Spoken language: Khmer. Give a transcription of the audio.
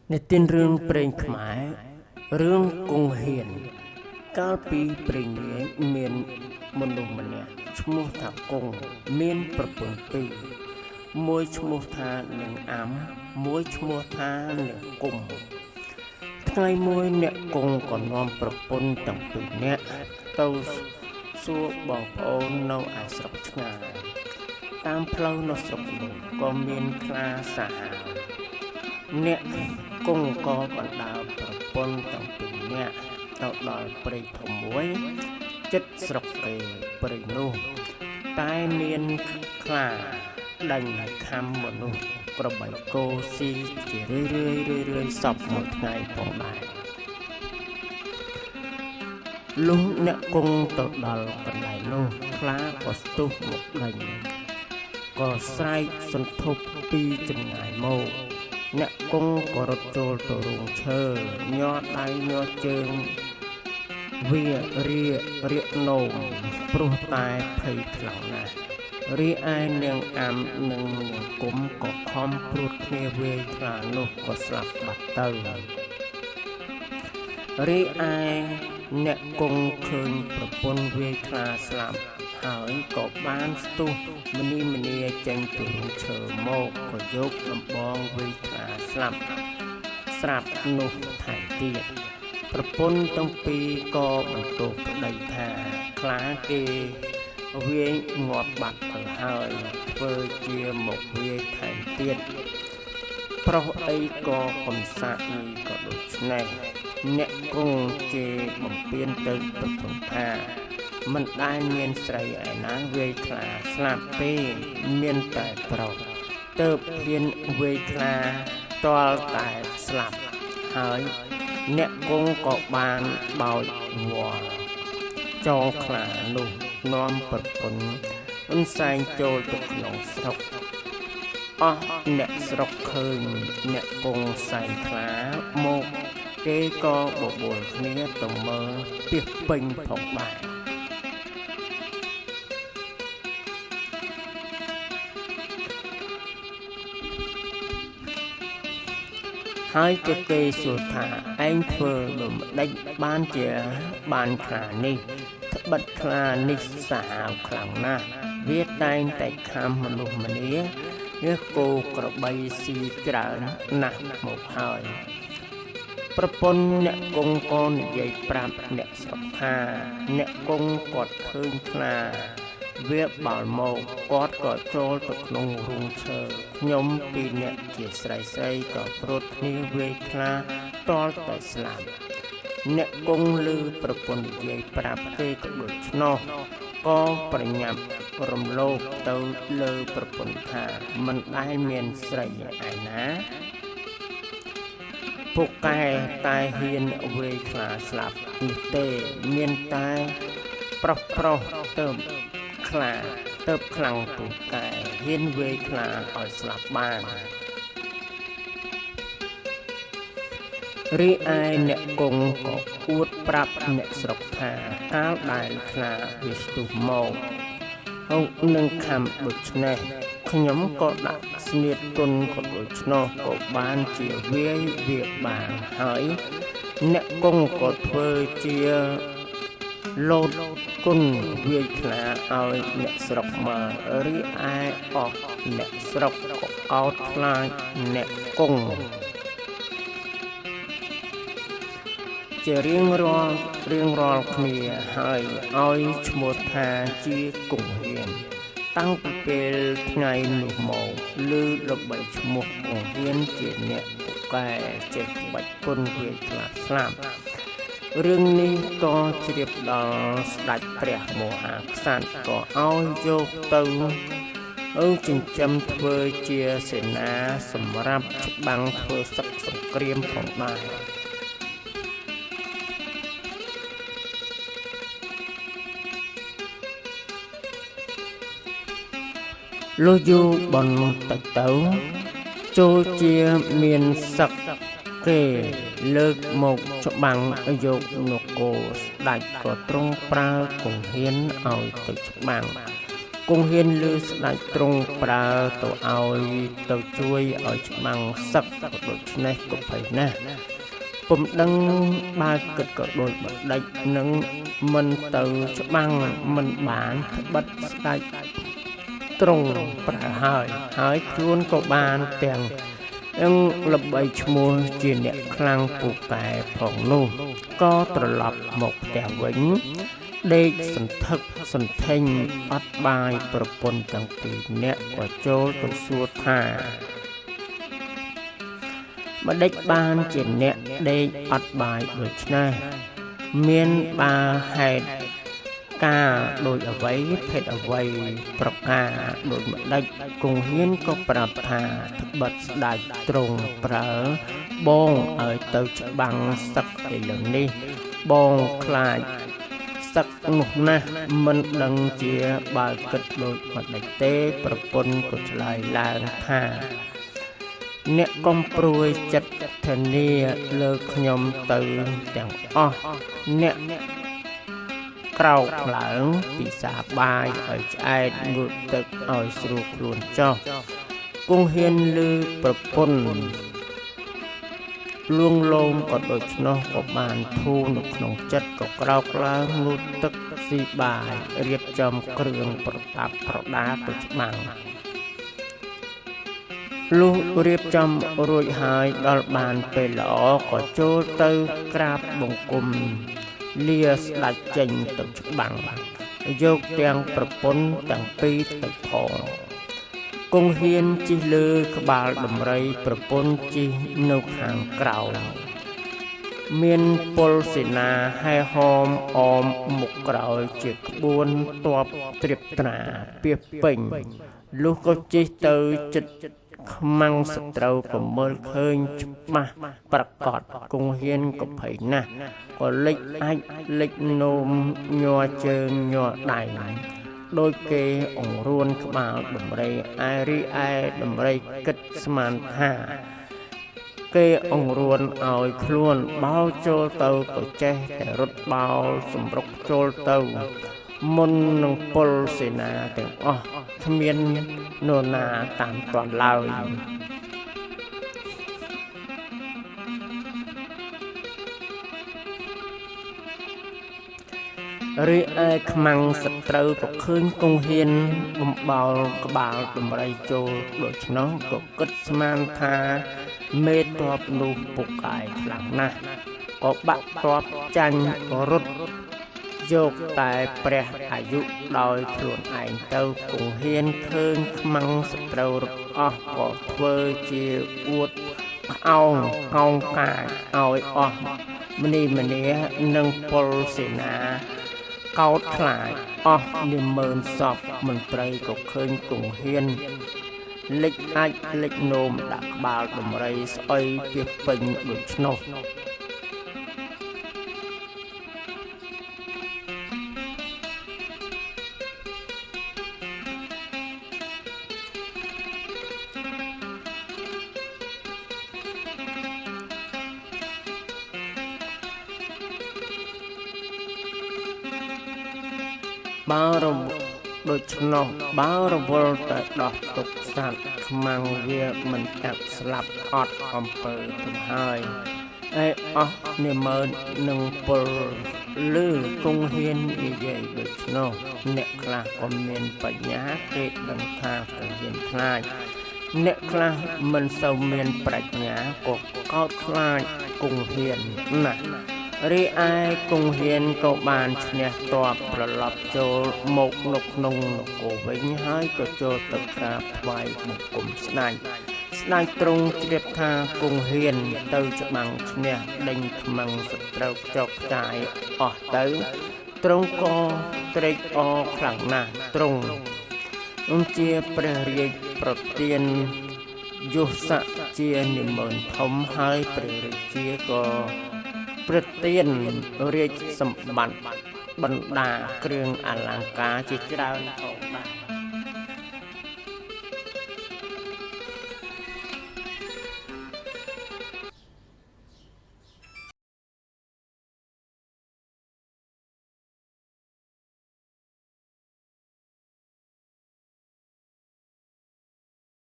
Nè tin rương preng khmai rương cung hiền cao pi preng miền môn đồ mình nè chmu thả cung miền bậc pi môi chmu tha neng ám môi chmu tha neng cung ngày môi nè cung còn nom bậc pôn tầng pi nè tàu xua bỏng ôn nâu ai sọc ngà tam plau nâu sọc có miền kha xà nè cung có bản đào bậc pôn tầng pi nè tàu đòi prey thùng muối chất sọc kề prey nu tai miên khả đành khăm một nu có bảy cô si chỉ rơi sọc một ngày phòng bài lúc nè cung tàu đòi còn lại nu khá có tu một lần có sai sân thục pi chừng ngày mô nè cung có rốt trôi tổ rùng chờ nho tay nho chương vía ria nôm pru tai thầy thằng nè ria ai nương am nương cũng có khom pru kia về là nô có sập bát tơ ria ai nè cung khơi propon về là sập hỏi có ban tu mini tranh tụ chờ mô có dốc làm bong về là sập nô thải tiệtประปนต้องปีก็บรรทุกได้แท้คล้าเกเวียงอดบัดเปิดหายเปิดเจียหมกเวียไทยเตี้ยนเพราะไอ้ก็คนสะอีก็ดุชแน่เนกงเจบ่มเปลี่ยนตึกประปนผ้ามันได้เมียนใส่ไอ้น้าเวียคลาสลับเป้เมียนแต่เปล่าเติบเพียนเวียคลาตัวแต่สลับหายเนcung có bàn bao vò cho khả nụ non bật phấn ân xanh trôi tục lòng sọc nè sọc khơi nè cung xanh khá một kế có bộ buồn nghĩa tổng mơ tiết bình phỏng bài hai cái cây sủa thả anh phơ lùm đánh ban chè ban khả ni bật khả ni xả khẳng na viết tay tại khám mà lùm mà nế nhớ cô có bay xì trả nặng một hơi propon nè cung con dây prap nè sọc hà nè cung cọt thương khả viết bảo mộ cót có trôi tục nông rung chờ nhóm pi nè chỉ xây có prot ni về khla to tại slam nè cung lư propon dây prap tê có được no cóประหยัดรมโลกเตาเลอประปนธามันได้เมียนใส่ไอ้นะพวกแกตายเฮียนเวคลาสลับนิเตเมียนตายปรเติมคลาเติบคลังปูไก่เฮียนเวคลาอ่อยสลับบ้านรีไอเนกงก็อูดปรับเนสรกหาอ้าวได้คลาวิสตุโมเอาหนึ่งคำบุชเนขยมก็ดักสนิทตุนก็บุชโนก็บ้านเจียวเวียเวียบางหายเนกงก็เธอเจียโลดกุนเวียคลาเอาเนสรกมารีไอออกเนสรกก็เอาคลาเนกงจะเรียงรอគ្នាហើយឲ្យឈ្មោះថាជាគង្ហៀនតាំងពីពេលថ្ងៃនោះមកលើល្បីឈ្មោះគង្ហៀនជាអ្នកពូកែចេះបាច់គុណវាខ្លាស្លាប់រឿងនេះក៏ជ្រាបដល់ស្ដេចព្រះមហាក្សត្រក៏ឲ្យយកទៅចិញ្ចឹមធ្វើជាសេនាសម្រាប់ច្បាំងធ្វើសឹកសង្គ្រាមផងដែរលុះយូរបនទៅចូលជាមានសឹកគេលើកមកច្បាំងយកនគរស្ដេចក៏ទ្រង់ប្រើគង្ហៀនឲ្យទៅច្បាំង គង់ហ៊ានលើស្ដេចទ្រង់ប្រើទៅឲ្យទៅជួយឲ្យច្បាំងសឹកក៏ដូច្នេះក៏ភ័យណាស់ពុំដឹងបើគិតក៏ដូចបណ្ឌិតនឹងមិនទៅច្បាំងមិនបានបិទស្ដេចទ្រង់ប្រើហើយខ្លួនក៏បានទាំងល្បីឈ្មោះជាអ្នកខ្លាំងពូកែផងនោះក៏ត្រឡប់មកផ្ទះវិញដេកសន្ធឹកសន្ធេញអត់បាយប្រពន្ធទាំងពីរនាក់ក៏ចូលទៅសួរថាម្ដេចបានជាអ្នកដេកអត់បាយដូច្នេះមានបើហេតុការដោយអ្វីភេទអ្វីប្រការដូចម្ដេចគង់ហ៊ានក៏ប្រាប់ថាត្បិតស្ដេចទ្រង់ប្រើបងឲ្យទៅច្បាំងសឹកឥឡូវនេះបងខ្លាចសឹកនោះណាស់មិនដឹងជាបើគិតដូចម្ដេចទេប្រពន្ធក៏ឆ្លើយឡើងថាអ្នកកុំព្រួយចិត្តធានាលើខ្ញុំទៅទាំងអស់អ្នកក្រោកឡើងពិសាបាយឲ្យឆ្អែតងូតទឹកឲ្យស្រួលខ្លួនចុះគង់ហ៊ានលើប្រពន្ធលួងលោមក៏ដូច្នោះក៏បានធូរនៅក្នុងចិត្តក៏ក្រោកឡើងងូតទឹកស៊ីបាយរៀបចំគ្រឿងប្រដាប់ប្រដាទៅច្បាំងលុះរៀបចំរួចហើយដល់បានពេលល្អក៏ចូលទៅក្រាបបង្គំលាស្ដេចចេញទៅច្បាំងយកទាំងប្រពន្ធទាំងពីរទៅផងគង់ហ៊ានជិះលើក្បាលដំរីប្រពន្ធជិះនៅខាងក្រោយមានពលសេនាហែហោមអមមុខក្រោយជាក្បួនទ័ពត្រៀបត្រាពាសពេញលុះក៏ជិះទៅចិត្តខ្មាំងសត្រូវក៏មើលឃើញច្បាស់ប្រកបគង់ហ៊ានក៏ភ័យណាស់ក៏លិចអាចលិចនោមញ័រជើងញ័រដៃដោយគេអង្រួនក្បាលដំរីឯរីឯដំរីគិតស្មានថាគេអង្រួនឲ្យខ្លួនបោចូលទៅក៏ចេះតែរត់បោសម្រុកចូលទៅមុននឹងពលសេនាទាំងអស់គ្មាននរណាតាមទាន់ឡើយរីឯខ្មាំងសត្រូវក៏ឃើញគង់ហ៊ានបំបោលក្បាលដំរីចូលដូច្នោះក៏គិតស្មានថាមេទ័ពនោះពុកកាយខ្លាំងណាស់ក៏បាក់ទ័ពចាញ់រត់យកតែព្រះអាយុដោយខ្លួនឯងទៅគង់ហ៊ានឃើញខ្មាំងសត្រូវរត់អស់ក៏ធ្វើជាអួតផ្អោងកោងកាយឲ្យអស់ម្នានឹងពលសេនាកោតខ្លាចអស់នាម៉ឺនសពមន្ត្រីក៏ឃើញគង់ហ៊ានលិចអាចលិចនោមដាក់ក្បាលដំរីស្អុយពីពេញដូច្នោះបើដូច្នោះបើរវល់តែដោះទុកសត្វខ្មាំងវាមិនកាត់ស្លាប់អត់អំពើទៅហើយឯអស់នាម៉ឺននឹងពលឬគង់ហ៊ាននិយាយដូច្នោះអ្នកខ្លះក៏មានបញ្ញាគេដឹងថាគង់ហ៊ានខ្លាចអ្នកខ្លះមិនសូវមានប្រាជ្ញាក៏កោតខ្លាចគង់ហ៊ានណាស់រីឯគង់ហ៊ានក៏បានឈ្នះទ័ពត្រឡប់ចូលមកនៅក្នុងនគរវិញហើយក៏ចូលទៅក្រាបថ្វាយបង្គំស្ដេចទ្រង់ជ្រាបថាគង់ហ៊ានទៅច្បាំងឈ្នះដេញខ្មាំងសត្រូវខ្ចោកខ្ចាយអស់ទៅទ្រង់ក៏ត្រេកអរខ្លាំងណាស់ទ្រង់ជាព្រះរាជប្រទានយុស័ក្តិជានិមន្តធំហើយព្រះរាជាក៏ប្រទានរាជសម្បត្តិបណ្ដាគ្រឿងអលង្ការជាច្រើនផងដែរ